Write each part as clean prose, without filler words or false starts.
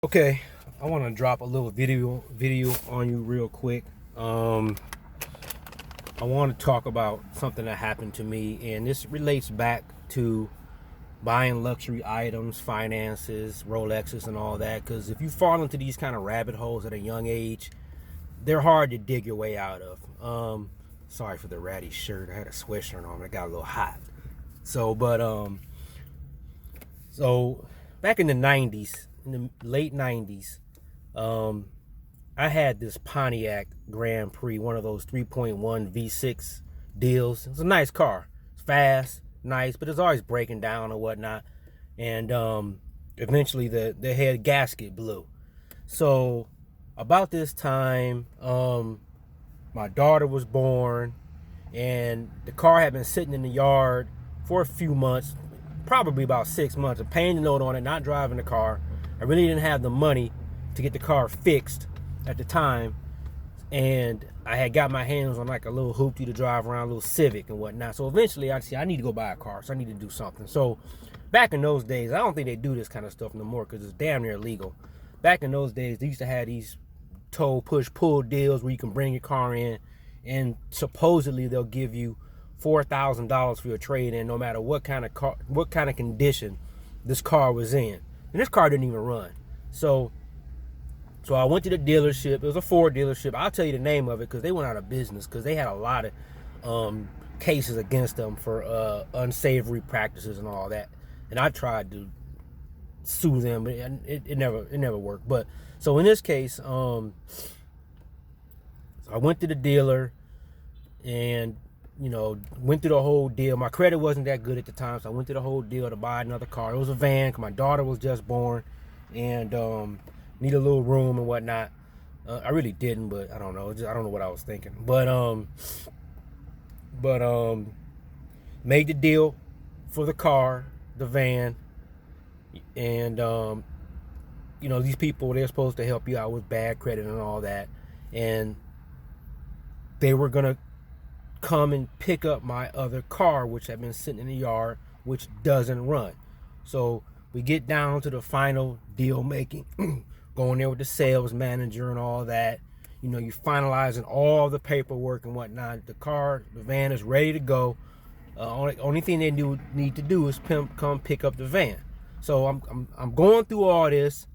Okay, I want to drop a little video on you real quick. I want to talk about something that happened to me, and this relates back to buying luxury items, finances, Rolexes, and all that. Because if you fall into these kind of rabbit holes at a young age, they're hard to dig your way out of. Sorry for the ratty shirt. I had a sweatshirt on. It got a little hot. So back in the '90s. In the late 90s, I had this Pontiac Grand Prix, one of those 3.1 V6 deals. It's a nice car. It's fast, nice, but it's always breaking down or whatnot. And eventually the head gasket blew. So about this time, my daughter was born, and the car had been sitting in the yard for a few months, probably about 6 months. I'm paying the note on it, not driving the car. I really didn't have the money to get the car fixed at the time, and I had got my hands on like a little hoopty to drive around, a little Civic and whatnot. So eventually I said, I need to go buy a car, so I need to do something. So back in those days, I don't think they do this kind of stuff no more because it's damn near illegal. Back in those days, they used to have these tow, push, pull deals where you can bring your car in, and supposedly they'll give you $4,000 for your trade-in, no matter what kind of condition this car was in. And this car didn't even run. So I went to the dealership. It was a Ford dealership. I'll tell you the name of it because they went out of business because they had a lot of cases against them for unsavory practices and all that. And I tried to sue them, but it never worked. But so in this case, I went to the dealer and went through the whole deal. My credit wasn't that good at the time, so I went through the whole deal to buy another car. It was a van because my daughter was just born and need a little room and whatnot. I really didn't, but I don't know. I don't know what I was thinking. But made the deal for the car, the van, and these people, they're supposed to help you out with bad credit and all that, and they were gonna come and pick up my other car, which had been sitting in the yard, which doesn't run. So we get down to the final deal making, going there with the sales manager and all that. You're finalizing all the paperwork and whatnot. The van is ready to go. Only thing they need to do is come pick up the van. So I'm going through all this.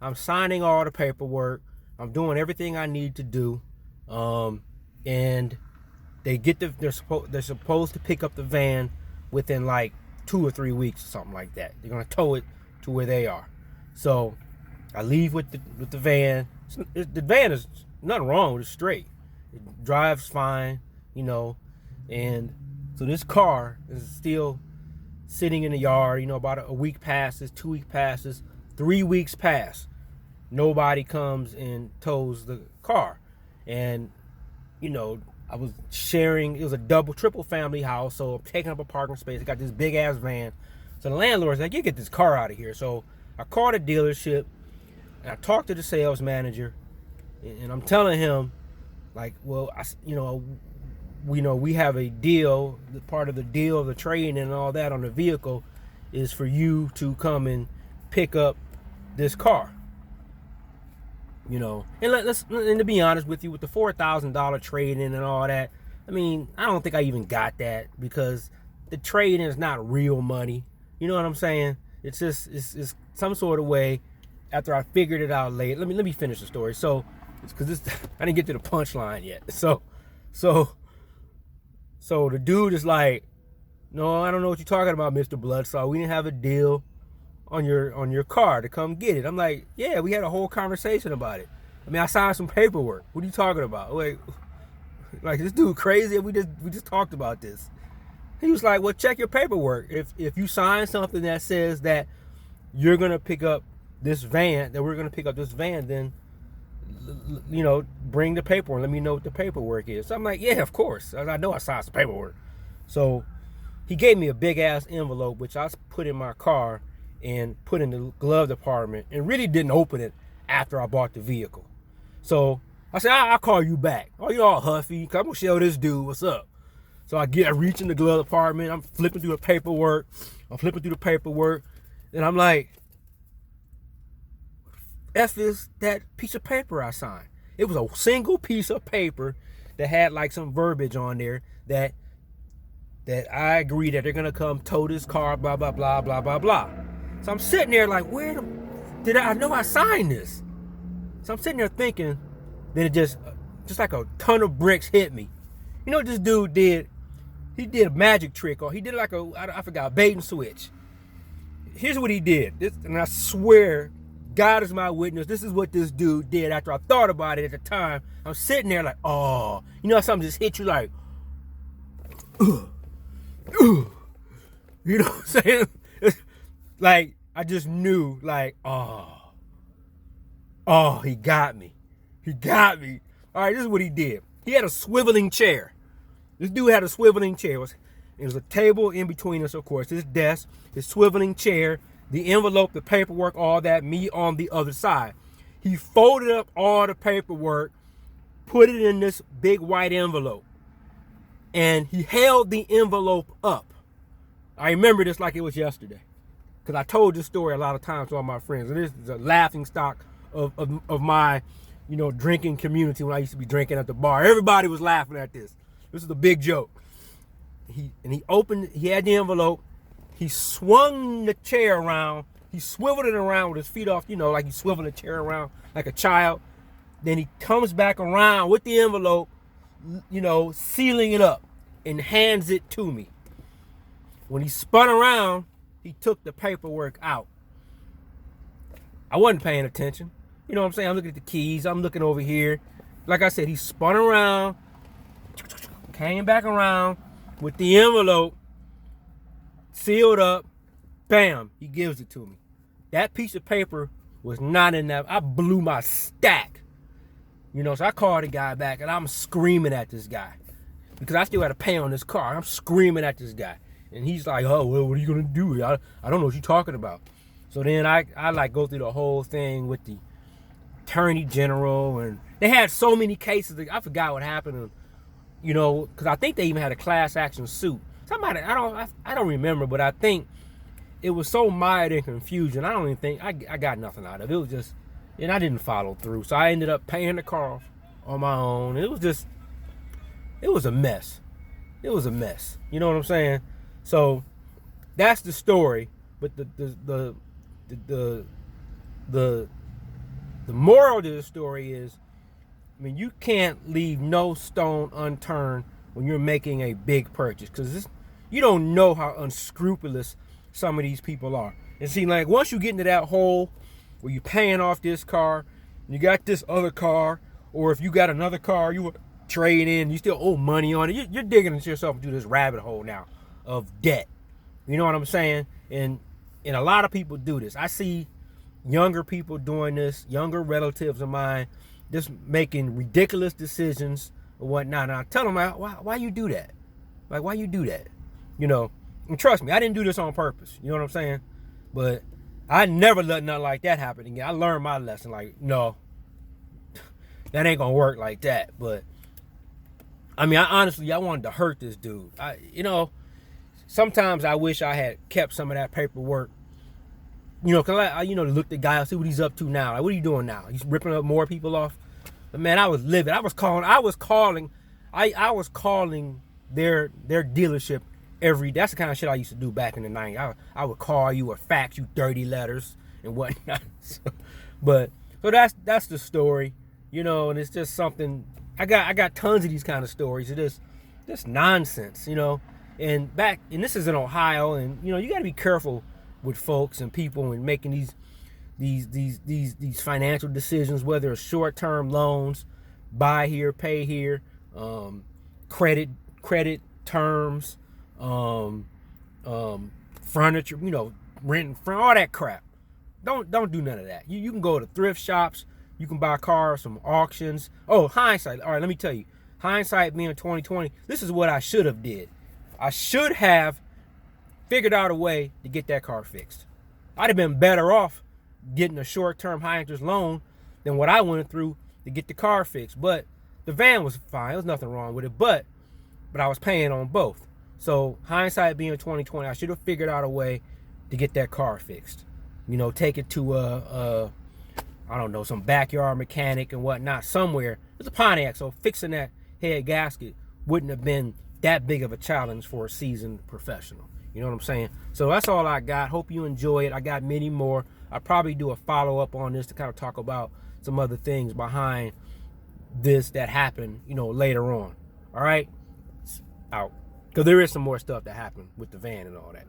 I'm signing all the paperwork. I'm doing everything I need to do, and they're supposed to pick up the van within like 2 or 3 weeks or something like that. They're gonna tow it to where they are. So I leave with the van. The van is nothing wrong with it, straight. It drives fine, and so this car is still sitting in the yard. About a week passes, 2 weeks passes, 3 weeks pass. Nobody comes and tows the car, and I was sharing, it was a triple family house, so I'm taking up a parking space. I got this big ass van. So the landlord's like, you get this car out of here. So I called a dealership and I talked to the sales manager, and I'm telling him, like, well, we have a deal. Part of the deal of the trade and all that on the vehicle is for you to come and pick up this car. And to be honest with you, with the $4,000 trade-in and all that, I mean, I don't think I even got that because the trade-in is not real money. You know what I'm saying? It's just it's some sort of way. After I figured it out later, let me finish the story. So, because I didn't get to the punchline yet. So the dude is like, no, I don't know what you're talking about, Mr. Bloodsaw. We didn't have a deal on your car to come get it. I'm like, yeah, we had a whole conversation about it. I mean, I signed some paperwork. What are you talking about? Like this dude crazy? We just talked about this. He was like, well, check your paperwork. If you sign something that says that you're gonna pick up this van, that we're gonna pick up this van, then bring the paperwork. Let me know what the paperwork is. So I'm like, yeah, of course. I know I signed some paperwork. So he gave me a big ass envelope, which I put in my car and put in the glove department, and really didn't open it after I bought the vehicle. So I said, I'll call you back. Oh, you're all huffy. I'm gonna show this dude what's up. So I reach in the glove department. I'm flipping through the paperwork. And I'm like, F is that piece of paper I signed? It was a single piece of paper that had like some verbiage on there that I agree that they're gonna come tow this car, blah blah blah blah blah blah. So I'm sitting there like, where did I know I signed this? So I'm sitting there thinking, then it just like a ton of bricks hit me. You know what this dude did? He did a magic trick, or he did like I forgot, bait and switch. Here's what he did, and I swear, God is my witness, this is what this dude did after I thought about it at the time. I'm sitting there like, oh, you know how something just hit you like, ugh, ugh. You know what I'm saying? Like, I just knew, like, oh, he got me. He got me. All right, this is what he did. He had a swiveling chair. This dude had a swiveling chair. It was a table in between us, of course. His desk, his swiveling chair, the envelope, the paperwork, all that, me on the other side. He folded up all the paperwork, put it in this big white envelope, and he held the envelope up. I remember this like it was yesterday, because I told this story a lot of times to all my friends, and this is a laughing stock of my, drinking community when I used to be drinking at the bar. Everybody was laughing at this. This is a big joke. He had the envelope, he swung the chair around, he swiveled it around with his feet off, like he swiveled the chair around like a child. Then he comes back around with the envelope, sealing it up, and hands it to me. When he spun around, he took the paperwork out. I wasn't paying attention. You know what I'm saying? I'm looking at the keys. I'm looking over here. Like I said, he spun around, came back around with the envelope, sealed up, bam, he gives it to me. That piece of paper was not in that. I blew my stack. So I called the guy back, and I'm screaming at this guy because I still had to pay on this car. I'm screaming at this guy. And he's like, oh, well, what are you going to do? I don't know what you're talking about. So then I go through the whole thing with the attorney general, and they had so many cases. I forgot what happened, because I think they even had a class action suit. Somebody, I don't remember, but I think it was so mired in confusion. I don't even think, I got nothing out of it. It was just, and I didn't follow through. So I ended up paying the car off on my own. It was a mess. It was a mess. You know what I'm saying? So that's the story. But the moral to the story is, you can't leave no stone unturned when you're making a big purchase, because you don't know how unscrupulous some of these people are. And see, like, once you get into that hole where you're paying off this car, and you got this other car, or if you got another car you would trade in, you still owe money on it, you're digging into yourself into this rabbit hole now of debt. You know what I'm saying? And a lot of people do this. I see younger people doing this, younger relatives of mine, just making ridiculous decisions or whatnot. And I tell them, why you do that? Like, why you do that? And trust me, I didn't do this on purpose. You know what I'm saying? But I never let nothing like that happen again. I learned my lesson. Like, no, that ain't gonna work like that. But I honestly, I wanted to hurt this dude. Sometimes I wish I had kept some of that paperwork. Cause I look at the guy, see what he's up to now. Like, what are you doing now? He's ripping up more people off. But man, I was livid. I was calling their dealership every. That's the kind of shit I used to do back in the 90s. I would call you or fax you dirty letters and whatnot. So that's the story. And it's just something. I got tons of these kind of stories. It is just nonsense. And this is in Ohio, and you got to be careful with folks and people and making these financial decisions, whether it's short-term loans, buy here, pay here, credit terms, furniture, renting, all that crap. Don't do none of that. You can go to thrift shops, you can buy cars from auctions. Oh, hindsight. All right, let me tell you. Hindsight being 2020, this is what I should have did. I should have figured out a way to get that car fixed. I'd have been better off getting a short-term high-interest loan than what I went through to get the car fixed. But the van was fine. There was nothing wrong with it. But I was paying on both. So hindsight being 2020, I should have figured out a way to get that car fixed. Take it to I don't know, some backyard mechanic and whatnot somewhere. It's a Pontiac, so fixing that head gasket wouldn't have been that big of a challenge for a seasoned professional. You know what I'm saying? So that's all I got. Hope you enjoy it. I got many more. I'll probably do a follow-up on this to kind of talk about some other things behind this that happened, later on. All right? Out. Because there is some more stuff that happened with the van and all that.